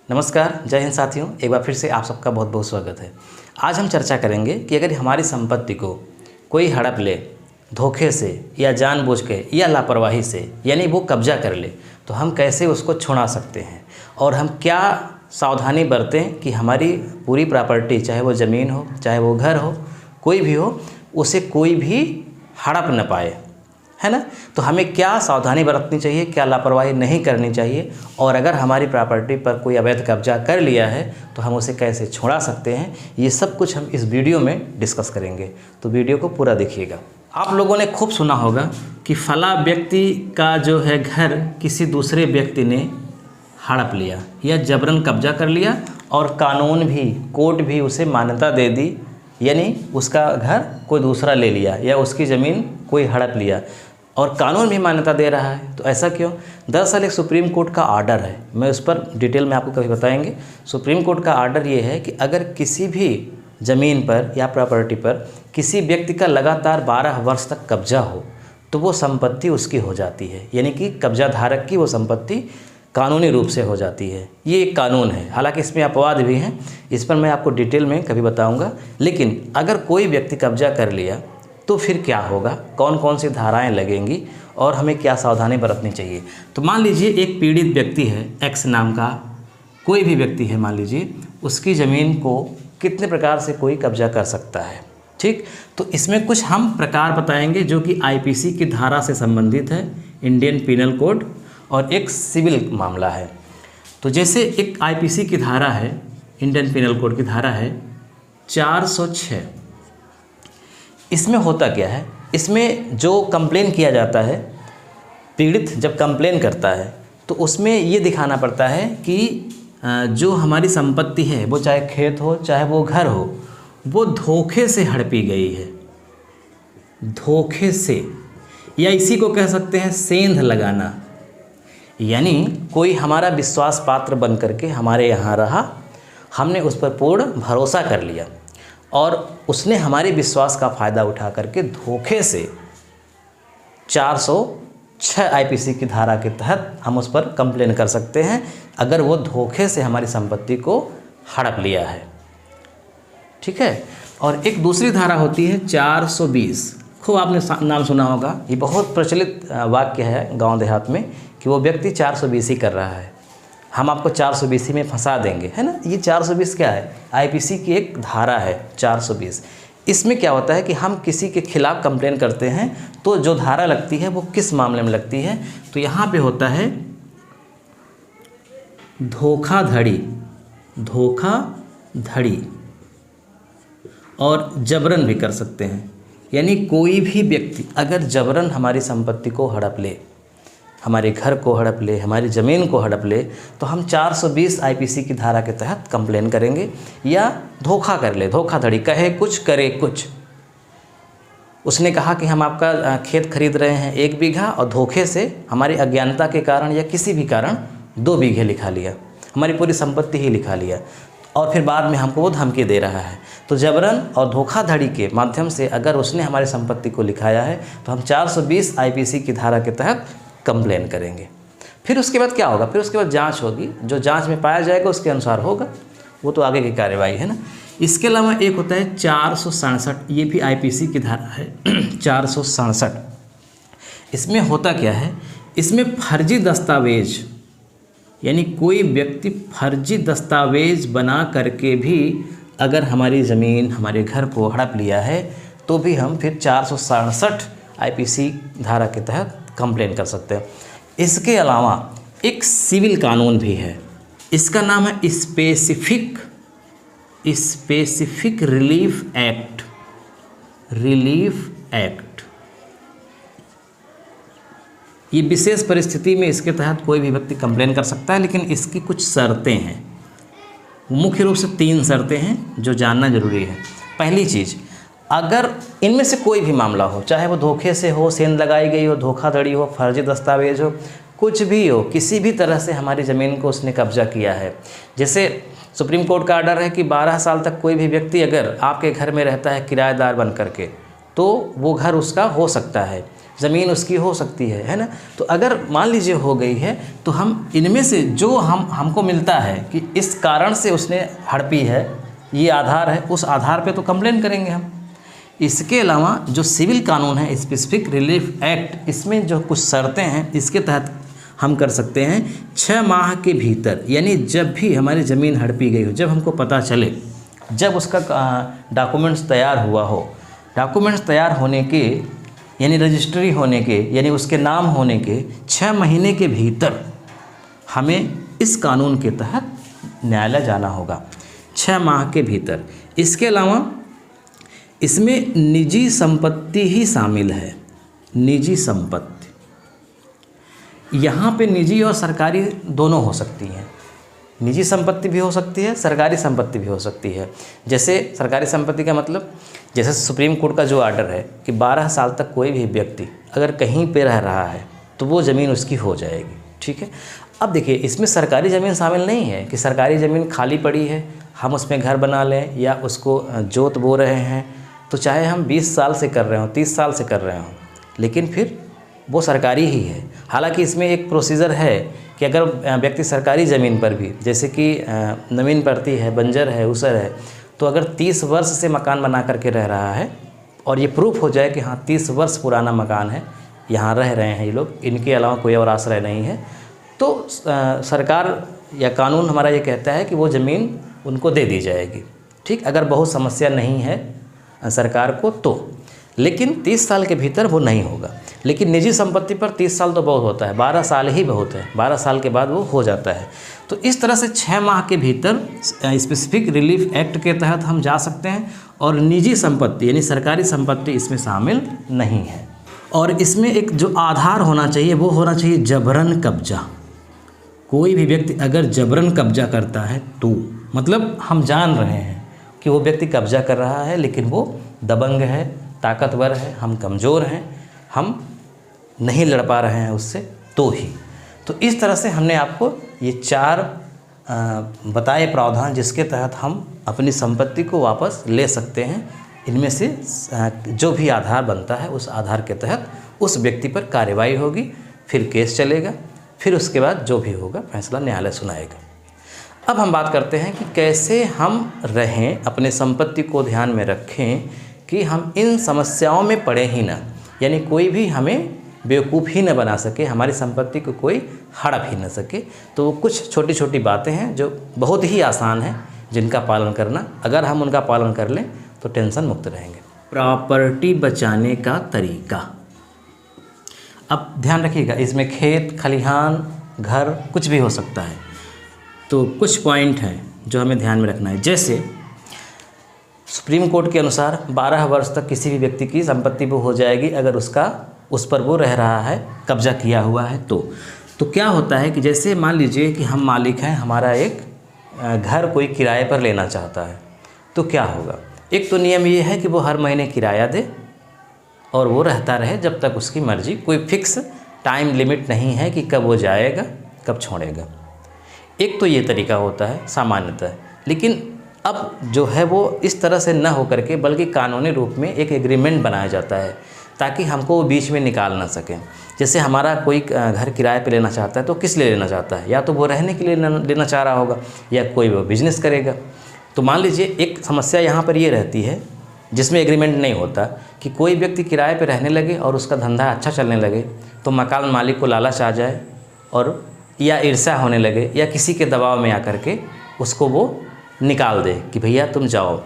नमस्कार, जय हिंद साथियों। एक बार फिर से आप सबका बहुत बहुत स्वागत है। आज हम चर्चा करेंगे कि अगर हमारी संपत्ति को कोई हड़प ले धोखे से या जानबूझ के या लापरवाही से, यानी वो कब्जा कर ले, तो हम कैसे उसको छुड़ा सकते हैं और हम क्या सावधानी बरतें कि हमारी पूरी प्रॉपर्टी, चाहे वो ज़मीन हो, चाहे वो घर हो, कोई भी हो, उसे कोई भी हड़प न पाए, है ना। तो हमें क्या सावधानी बरतनी चाहिए, क्या लापरवाही नहीं करनी चाहिए, और अगर हमारी प्रॉपर्टी पर कोई अवैध कब्जा कर लिया है तो हम उसे कैसे छुड़ा सकते हैं, ये सब कुछ हम इस वीडियो में डिस्कस करेंगे। तो वीडियो को पूरा देखिएगा। आप लोगों ने खूब सुना होगा कि फला व्यक्ति का जो है घर किसी दूसरे व्यक्ति ने हड़प लिया या जबरन कब्जा कर लिया, और कानून भी, कोर्ट भी उसे मान्यता दे दी, यानी उसका घर कोई दूसरा ले लिया या उसकी ज़मीन कोई हड़प लिया और कानून भी मान्यता दे रहा है। तो ऐसा क्यों? दरअसल एक सुप्रीम कोर्ट का आर्डर है, मैं उस पर डिटेल में आपको कभी बताएंगे। सुप्रीम कोर्ट का आर्डर ये है कि अगर किसी भी ज़मीन पर या प्रॉपर्टी पर किसी व्यक्ति का लगातार 12 वर्ष तक कब्जा हो तो वो संपत्ति उसकी हो जाती है, यानी कि कब्जा धारक की वो संपत्ति कानूनी रूप से हो जाती है। ये एक कानून है, हालांकि इसमें अपवाद भी हैं, इस पर मैं आपको डिटेल में कभी बताऊंगा। लेकिन अगर कोई व्यक्ति कब्जा कर लिया तो फिर क्या होगा, कौन कौन सी धाराएं लगेंगी और हमें क्या सावधानी बरतनी चाहिए। तो मान लीजिए एक पीड़ित व्यक्ति है, एक्स नाम का कोई भी व्यक्ति है, मान लीजिए उसकी ज़मीन को कितने प्रकार से कोई कब्जा कर सकता है। ठीक, तो इसमें कुछ हम प्रकार बताएंगे जो कि आईपीसी की धारा से संबंधित है, इंडियन पिनल कोड, और एक सिविल मामला है। तो जैसे एक आईपीसी की धारा है, इंडियन पिनल कोड की धारा है 406। इसमें होता क्या है, इसमें जो कंप्लेन किया जाता है, पीड़ित जब कंप्लेन करता है तो उसमें ये दिखाना पड़ता है कि जो हमारी संपत्ति है, वो चाहे खेत हो चाहे वो घर हो, वो धोखे से हड़पी गई है। धोखे से, या इसी को कह सकते हैं सेंध लगाना, यानी कोई हमारा विश्वास पात्र बन करके हमारे यहाँ रहा, हमने उस पर पूर्ण भरोसा कर लिया और उसने हमारे विश्वास का फ़ायदा उठा करके धोखे से 406 आईपीसी की धारा के तहत हम उस पर कंप्लेन कर सकते हैं, अगर वो धोखे से हमारी संपत्ति को हड़प लिया है। ठीक है। और एक दूसरी धारा होती है 420, खूब आपने नाम सुना होगा, ये बहुत प्रचलित वाक्य है गांव देहात में कि वो व्यक्ति 420 ही कर रहा है, हम आपको 420 में फंसा देंगे, है ना। ये 420 क्या है? आईपीसी की एक धारा है 420। इसमें क्या होता है कि हम किसी के खिलाफ़ कंप्लेन करते हैं तो जो धारा लगती है वो किस मामले में लगती है, तो यहाँ पे होता है धोखाधड़ी, धोखाधड़ी, और जबरन भी कर सकते हैं, यानी कोई भी व्यक्ति अगर जबरन हमारी संपत्ति को हड़प ले, हमारे घर को हड़प ले, हमारी ज़मीन को हड़प ले, तो हम 420 आईपीसी की धारा के तहत कंप्लेन करेंगे। या धोखा कर ले, धोखाधड़ी, कहे कुछ करे कुछ। उसने कहा कि हम आपका खेत खरीद रहे हैं 1 बीघा और धोखे से हमारी अज्ञानता के कारण या किसी भी कारण 2 बीघे लिखा लिया, हमारी पूरी संपत्ति ही लिखा लिया, और फिर बाद में हमको वो धमकी दे रहा है। तो जबरन और धोखाधड़ी के माध्यम से अगर उसने हमारी संपत्ति को लिखाया है तो हम 420 आईपीसी की धारा के तहत कंप्लेन करेंगे। फिर उसके बाद क्या होगा? फिर उसके बाद जांच होगी, जो जांच में पाया जाएगा उसके अनुसार होगा, वो तो आगे की कार्यवाही है ना। इसके अलावा एक होता है 467, ये भी आईपीसी की धारा है 467। इसमें होता क्या है, इसमें फर्जी दस्तावेज, यानी कोई व्यक्ति फर्जी दस्तावेज बना करके भी अगर हमारी ज़मीन, हमारे घर को हड़प लिया है तो भी हम फिर 467 आईपीसी धारा के तहत कंप्लेन कर सकते हैं। इसके अलावा एक सिविल कानून भी है, इसका नाम है स्पेसिफिक रिलीफ एक्ट। ये विशेष परिस्थिति में इसके तहत कोई भी व्यक्ति कंप्लेन कर सकता है, लेकिन इसकी कुछ शर्तें हैं। मुख्य रूप से 3 शर्तें हैं जो जानना जरूरी है। पहली चीज़, अगर इनमें से कोई भी मामला हो, चाहे वो धोखे से हो, सेंध लगाई गई हो, धोखाधड़ी हो, फर्जी दस्तावेज हो, कुछ भी हो, किसी भी तरह से हमारी ज़मीन को उसने कब्जा किया है। जैसे सुप्रीम कोर्ट का आर्डर है कि 12 साल तक कोई भी व्यक्ति अगर आपके घर में रहता है किराएदार बन करके, तो वो घर उसका हो सकता है। ज़मीन उसकी हो सकती है ना। तो अगर मान लीजिए हो गई है तो हम इनमें से जो हमको मिलता है कि इस कारण से उसने हड़पी है, ये आधार है, उस आधार पे तो कंप्लेन करेंगे हम। इसके अलावा जो सिविल कानून है स्पेसिफिक रिलीफ एक्ट, इसमें जो कुछ शर्तें हैं इसके तहत हम कर सकते हैं 6 माह के भीतर, यानी जब भी हमारी ज़मीन हड़पी गई हो, जब हमको पता चले, जब उसका डॉक्यूमेंट्स तैयार हुआ हो, डॉक्यूमेंट्स तैयार होने के यानी रजिस्ट्री होने के यानी उसके नाम होने के 6 महीने के भीतर हमें इस कानून के तहत न्यायालय जाना होगा, 6 माह के भीतर। इसके अलावा इसमें निजी संपत्ति ही शामिल है, निजी संपत्ति। यहाँ पे निजी और सरकारी दोनों हो सकती हैं, निजी संपत्ति भी हो सकती है, सरकारी संपत्ति भी हो सकती है। जैसे सरकारी संपत्ति का मतलब, जैसे सुप्रीम कोर्ट का जो आर्डर है कि 12 साल तक कोई भी व्यक्ति अगर कहीं पे रह रहा है तो वो ज़मीन उसकी हो जाएगी, ठीक है। अब देखिए इसमें सरकारी ज़मीन शामिल नहीं है कि सरकारी ज़मीन खाली पड़ी है, हम उसमें घर बना लें या उसको जोत बो रहे हैं, तो चाहे हम 20 साल से कर रहे हों, 30 साल से कर रहे हों, लेकिन फिर वो सरकारी ही है। हालांकि इसमें एक प्रोसीजर है कि अगर व्यक्ति सरकारी ज़मीन पर भी, जैसे कि ज़मीन पड़ती है, बंजर है, ऊसर है, तो अगर 30 वर्ष से मकान बना करके रह रहा है और ये प्रूफ हो जाए कि हाँ 30 वर्ष पुराना मकान है, यहाँ रह रहे हैं ये लोग, इनके अलावा कोई और आश्रय नहीं है, तो सरकार या कानून हमारा ये कहता है कि वो ज़मीन उनको दे दी जाएगी, ठीक, अगर बहुत समस्या नहीं है सरकार को तो। लेकिन 30 साल के भीतर वो नहीं होगा। लेकिन निजी संपत्ति पर 30 साल तो बहुत होता है, 12 साल ही बहुत है, 12 साल के बाद वो हो जाता है। तो इस तरह से 6 माह के भीतर स्पेसिफिक रिलीफ एक्ट के तहत हम जा सकते हैं और निजी संपत्ति यानी सरकारी संपत्ति इसमें शामिल नहीं है। और इसमें एक जो आधार होना चाहिए वो होना चाहिए जबरन कब्जा। कोई भी व्यक्ति अगर जबरन कब्जा करता है तो मतलब हम जान रहे हैं कि वो व्यक्ति कब्जा कर रहा है, लेकिन वो दबंग है, ताकतवर है, हम कमज़ोर हैं, हम नहीं लड़ पा रहे हैं उससे, तो ही। तो इस तरह से हमने आपको ये 4 बताए प्रावधान जिसके तहत हम अपनी संपत्ति को वापस ले सकते हैं। इनमें से जो भी आधार बनता है उस आधार के तहत उस व्यक्ति पर कार्रवाई होगी, फिर केस चलेगा, फिर उसके बाद जो भी होगा फैसला न्यायालय सुनाएगा। अब हम बात करते हैं कि कैसे हम रहें, अपने संपत्ति को ध्यान में रखें कि हम इन समस्याओं में पड़े ही ना, यानी कोई भी हमें बेवकूफ़ ही न बना सके, हमारी संपत्ति को कोई हड़प ही न सके। तो वो कुछ छोटी छोटी बातें हैं जो बहुत ही आसान हैं, जिनका पालन करना, अगर हम उनका पालन कर लें तो टेंशन मुक्त रहेंगे। प्रॉपर्टी बचाने का तरीका, अब ध्यान रखिएगा, इसमें खेत खलिहान घर कुछ भी हो सकता है। तो कुछ पॉइंट हैं जो हमें ध्यान में रखना है। जैसे सुप्रीम कोर्ट के अनुसार 12 वर्ष तक किसी भी व्यक्ति की संपत्ति वो हो जाएगी अगर उस पर वो रह रहा है, कब्जा किया हुआ है। तो क्या होता है कि जैसे मान लीजिए कि हम मालिक हैं, हमारा एक घर कोई किराए पर लेना चाहता है, तो क्या होगा, एक तो नियम ये है कि वो हर महीने किराया दे और वो रहता रहे जब तक उसकी मर्ज़ी, कोई फिक्स टाइम लिमिट नहीं है कि कब वो जाएगा कब छोड़ेगा। एक तो ये तरीका होता है सामान्यतः, लेकिन अब जो है वो इस तरह से न हो करके बल्कि कानूनी रूप में एक एग्रीमेंट बनाया जाता है ताकि हमको वो बीच में निकाल ना सकें। जैसे हमारा कोई घर किराए पे लेना चाहता है तो किस लिए लेना चाहता है, या तो वो रहने के लिए लेना चाह रहा होगा या कोई वो बिजनेस करेगा। तो मान लीजिए एक समस्या यहाँ पर ये रहती है जिसमें एग्रीमेंट नहीं होता कि कोई व्यक्ति किराए पे रहने लगे और उसका धंधा अच्छा चलने लगे तो मकान मालिक को लालच आ जाए और या ईर्ष्या होने लगे या किसी के दबाव में आकर के उसको वो निकाल दे कि भैया तुम जाओ।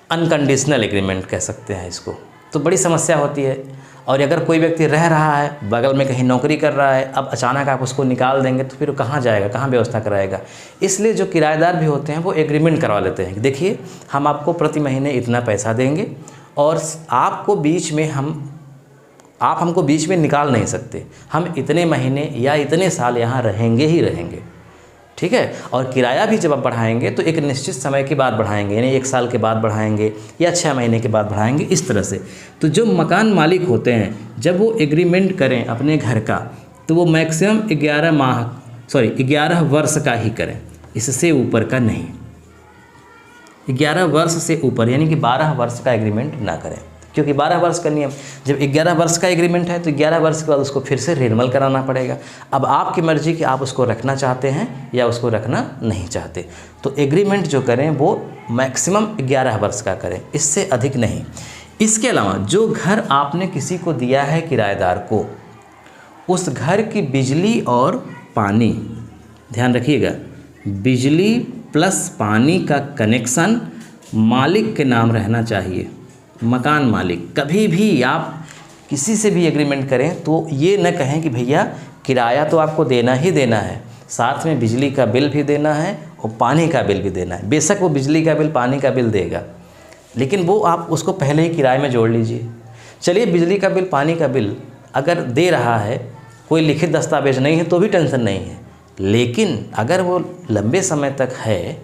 अनकंडीशनल एग्रीमेंट कह सकते हैं इसको। तो बड़ी समस्या होती है। और अगर कोई व्यक्ति रह रहा है, बगल में कहीं नौकरी कर रहा है, अब अचानक आप उसको निकाल देंगे तो फिर कहाँ जाएगा, कहाँ व्यवस्था कराएगा। इसलिए जो किराएदार भी होते हैं वो एग्रीमेंट करवा लेते हैं कि देखिए हम आपको प्रति महीने इतना पैसा देंगे और आपको बीच में आप हमको बीच में निकाल नहीं सकते, हम इतने महीने या इतने साल यहाँ रहेंगे ही रहेंगे, ठीक है। और किराया भी जब आप बढ़ाएंगे तो एक निश्चित समय के बाद बढ़ाएंगे, यानी 1 साल के बाद बढ़ाएंगे या 6 महीने के बाद बढ़ाएंगे, इस तरह से। तो जो मकान मालिक होते हैं जब वो एग्रीमेंट करें अपने घर का तो वो मैक्सिमम 11 वर्ष का ही करें, इससे ऊपर का नहीं। 11 वर्ष से ऊपर यानी कि 12 वर्ष का एग्रीमेंट ना करें। क्योंकि 12 वर्ष का नियम, जब 11 वर्ष का एग्रीमेंट है तो 11 वर्ष के बाद उसको फिर से रिन्यूअल कराना पड़ेगा। अब आपकी मर्ज़ी कि आप उसको रखना चाहते हैं या उसको रखना नहीं चाहते। तो एग्रीमेंट जो करें वो मैक्सिमम 11 वर्ष का करें, इससे अधिक नहीं। इसके अलावा जो घर आपने किसी को दिया है किराएदार को, उस घर की बिजली और पानी, ध्यान रखिएगा, बिजली प्लस पानी का कनेक्शन मालिक के नाम रहना चाहिए, मकान मालिक। कभी भी आप किसी से भी एग्रीमेंट करें तो ये न कहें कि भैया किराया तो आपको देना ही देना है, साथ में बिजली का बिल भी देना है और पानी का बिल भी देना है। बेशक वो बिजली का बिल, पानी का बिल देगा, लेकिन वो आप उसको पहले ही किराए में जोड़ लीजिए। चलिए बिजली का बिल, पानी का बिल अगर दे रहा है, कोई लिखित दस्तावेज नहीं है तो भी टेंशन नहीं है, लेकिन अगर वो लंबे समय तक है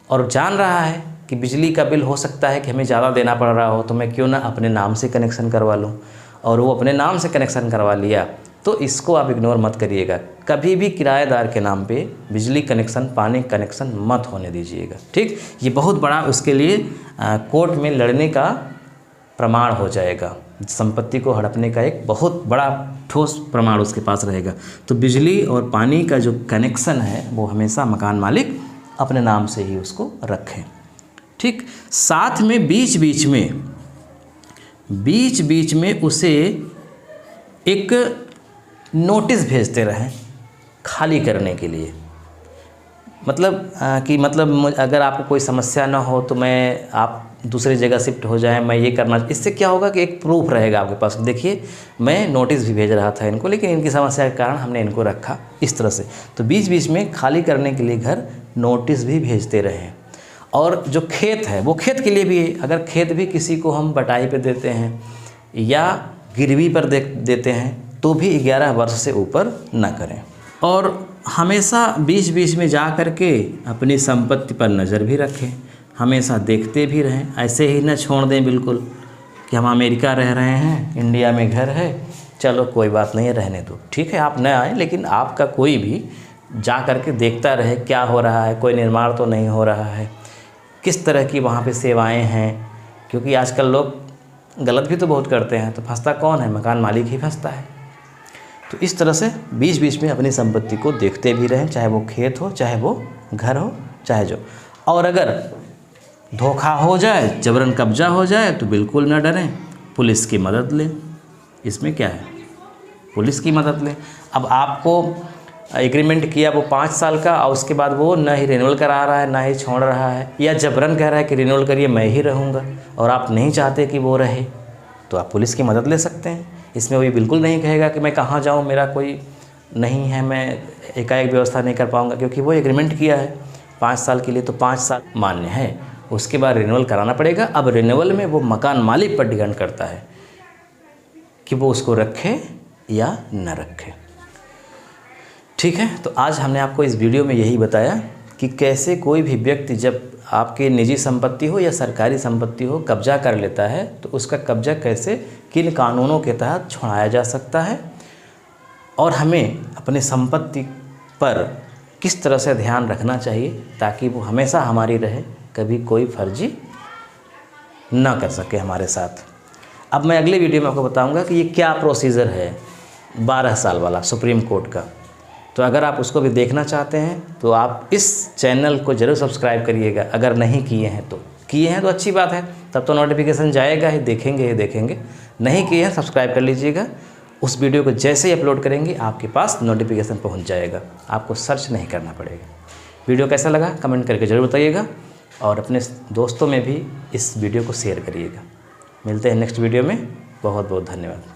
और जान रहा है कि बिजली का बिल हो सकता है कि हमें ज़्यादा देना पड़ रहा हो, तो मैं क्यों ना अपने नाम से कनेक्शन करवा लूँ, और वो अपने नाम से कनेक्शन करवा लिया, तो इसको आप इग्नोर मत करिएगा। कभी भी किराएदार के नाम पे बिजली कनेक्शन, पानी कनेक्शन मत होने दीजिएगा, ठीक। ये बहुत बड़ा उसके लिए कोर्ट में लड़ने का प्रमाण हो जाएगा, संपत्ति को हड़पने का एक बहुत बड़ा ठोस प्रमाण उसके पास रहेगा। तो बिजली और पानी का जो कनेक्शन है वो हमेशा मकान मालिक अपने नाम से ही उसको रखें, ठीक। साथ में बीच बीच में उसे एक नोटिस भेजते रहें खाली करने के लिए। मतलब अगर आपको कोई समस्या ना हो तो आप दूसरी जगह शिफ्ट हो जाएं, मैं ये करना। इससे क्या होगा कि एक प्रूफ रहेगा आपके पास, देखिए मैं नोटिस भी भेज रहा था इनको, लेकिन इनकी समस्या के कारण हमने इनको रखा, इस तरह से। तो बीच में खाली करने के लिए घर नोटिस भी भेजते रहें। और जो खेत है वो खेत के लिए भी, अगर खेत भी किसी को हम बटाई पे देते हैं या गिरवी पर देते हैं तो भी 11 वर्ष से ऊपर ना करें। और हमेशा बीच में जा कर के अपनी संपत्ति पर नज़र भी रखें, हमेशा देखते भी रहें। ऐसे ही न छोड़ दें बिल्कुल कि हम अमेरिका रह रहे हैं, इंडिया में घर है, चलो कोई बात नहीं है, रहने दो, ठीक है आप न आएँ, लेकिन आपका कोई भी जा कर के देखता रहे क्या हो रहा है, कोई निर्माण तो नहीं हो रहा है, किस तरह की वहाँ पे सेवाएं हैं। क्योंकि आजकल लोग गलत भी तो बहुत करते हैं, तो फंसता कौन है? मकान मालिक ही फंसता है। तो इस तरह से बीच में अपनी संपत्ति को देखते भी रहें, चाहे वो खेत हो, चाहे वो घर हो, चाहे जो। और अगर धोखा हो जाए, जबरन कब्जा हो जाए, तो बिल्कुल न डरें, पुलिस की मदद लें। इसमें क्या है, पुलिस की मदद लें। अब आपको एग्रीमेंट किया वो 5 साल का, और उसके बाद वो ना ही रिन्यूअल करा रहा है ना ही छोड़ रहा है, या जबरन कह रहा है कि रिन्यूअल करिए मैं ही रहूँगा, और आप नहीं चाहते कि वो रहे, तो आप पुलिस की मदद ले सकते हैं। इसमें वो बिल्कुल नहीं कहेगा कि मैं कहाँ जाऊँ, मेरा कोई नहीं है, मैं एकाएक व्यवस्था नहीं कर पाऊँगा, क्योंकि वो एग्रीमेंट किया है 5 साल के लिए, तो 5 साल मान्य है। उसके बाद रिन्यूअल कराना पड़ेगा। अब रिन्यूअल में वो मकान मालिक पर डिपेंड करता है कि वो उसको रखे या न रखे, ठीक है। तो आज हमने आपको इस वीडियो में यही बताया कि कैसे कोई भी व्यक्ति जब आपके निजी संपत्ति हो या सरकारी संपत्ति हो कब्जा कर लेता है, तो उसका कब्जा कैसे, किन कानूनों के तहत छुड़ाया जा सकता है, और हमें अपनी संपत्ति पर किस तरह से ध्यान रखना चाहिए ताकि वो हमेशा हमारी रहे, कभी कोई फर्जी ना कर सके हमारे साथ। अब मैं अगले वीडियो में आपको बताऊंगा कि ये क्या प्रोसीजर है 12 साल वाला सुप्रीम कोर्ट का। तो अगर आप उसको भी देखना चाहते हैं तो आप इस चैनल को ज़रूर सब्सक्राइब करिएगा। अगर नहीं किए हैं तो अच्छी बात है, तब तो नोटिफिकेशन जाएगा ही, देखेंगे। नहीं किए हैं सब्सक्राइब कर लीजिएगा। उस वीडियो को जैसे ही अपलोड करेंगे आपके पास नोटिफिकेशन पहुंच जाएगा, आपको सर्च नहीं करना पड़ेगा। वीडियो कैसा लगा कमेंट करके ज़रूर बताइएगा, और अपने दोस्तों में भी इस वीडियो को शेयर करिएगा। मिलते हैं नेक्स्ट वीडियो में। बहुत बहुत धन्यवाद।